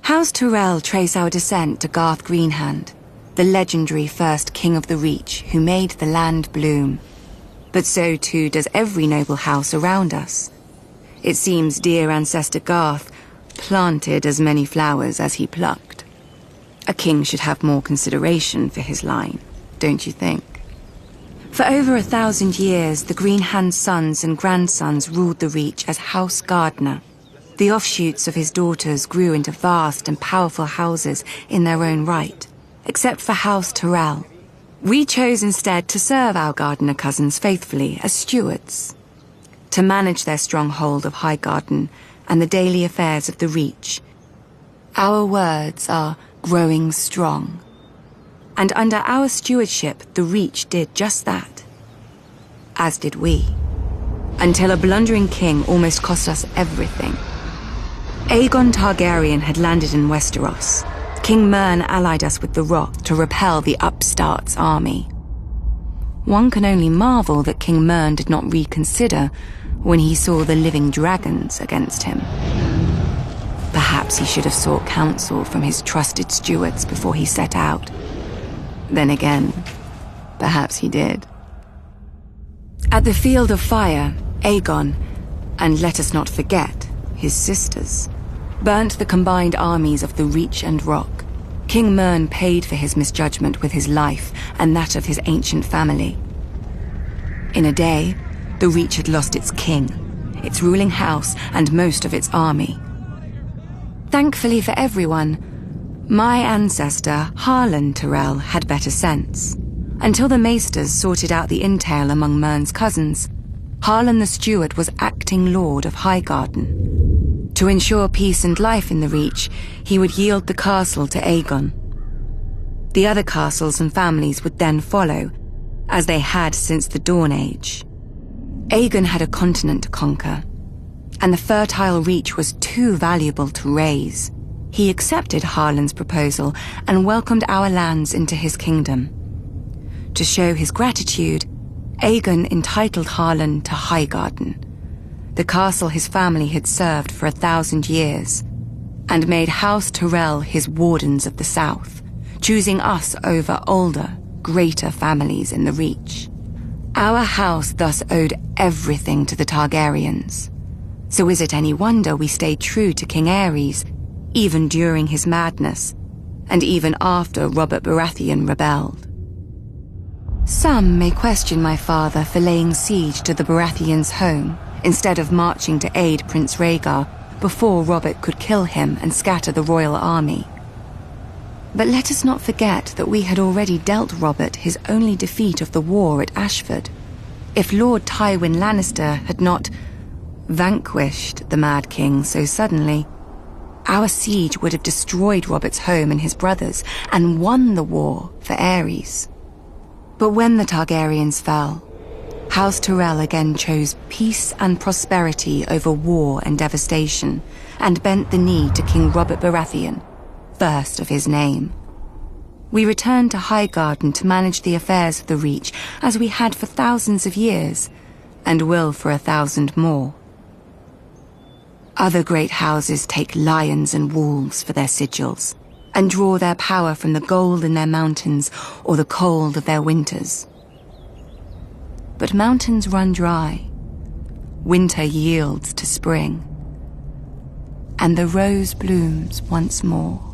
House Tyrell trace our descent to Garth Greenhand, the legendary first king of the Reach who made the land bloom. But so too does every noble house around us. It seems dear ancestor Garth planted as many flowers as he plucked. A king should have more consideration for his line, don't you think? For over 1,000 years, the Greenhand sons and grandsons ruled the Reach as House Gardener. The offshoots of his daughters grew into vast and powerful houses in their own right, except for House Tyrell. We chose instead to serve our gardener cousins faithfully as stewards, to manage their stronghold of Highgarden and the daily affairs of the Reach. Our words are growing strong. And under our stewardship, the Reach did just that. As did we. Until a blundering king almost cost us everything. Aegon Targaryen had landed in Westeros. King Mern allied us with the Rock to repel the upstart's army. One can only marvel that King Mern did not reconsider when he saw the living dragons against him. Perhaps he should have sought counsel from his trusted stewards before he set out. Then again, perhaps he did. At the Field of Fire, Aegon, and let us not forget, his sisters, burnt the combined armies of the Reach and Rock. King Mern paid for his misjudgment with his life and that of his ancient family. In a day, the Reach had lost its king, its ruling house, and most of its army. Thankfully for everyone, my ancestor, Harlan Tyrell, had better sense. Until the maesters sorted out the entail among Mern's cousins, Harlan the Steward was acting lord of Highgarden. To ensure peace and life in the Reach, he would yield the castle to Aegon. The other castles and families would then follow, as they had since the Dawn Age. Aegon had a continent to conquer, and the fertile Reach was too valuable to raise. He accepted Harlan's proposal and welcomed our lands into his kingdom. To show his gratitude, Aegon entitled Harlan to Highgarden, the castle his family had served for 1,000 years, and made House Tyrell his wardens of the south, choosing us over older, greater families in the Reach. Our house thus owed everything to the Targaryens. So is it any wonder we stayed true to King Aerys, even during his madness, and even after Robert Baratheon rebelled? Some may question my father for laying siege to the Baratheons' home, instead of marching to aid Prince Rhaegar before Robert could kill him and scatter the royal army. But let us not forget that we had already dealt Robert his only defeat of the war at Ashford. If Lord Tywin Lannister had not vanquished the Mad King so suddenly, our siege would have destroyed Robert's home and his brothers and won the war for Aerys. But when the Targaryens fell, House Tyrell again chose peace and prosperity over war and devastation, and bent the knee to King Robert Baratheon, first of his name. We returned to Highgarden to manage the affairs of the Reach, as we had for thousands of years, and will for 1,000 more. Other great houses take lions and wolves for their sigils, and draw their power from the gold in their mountains or the cold of their winters. But mountains run dry, winter yields to spring, and the rose blooms once more.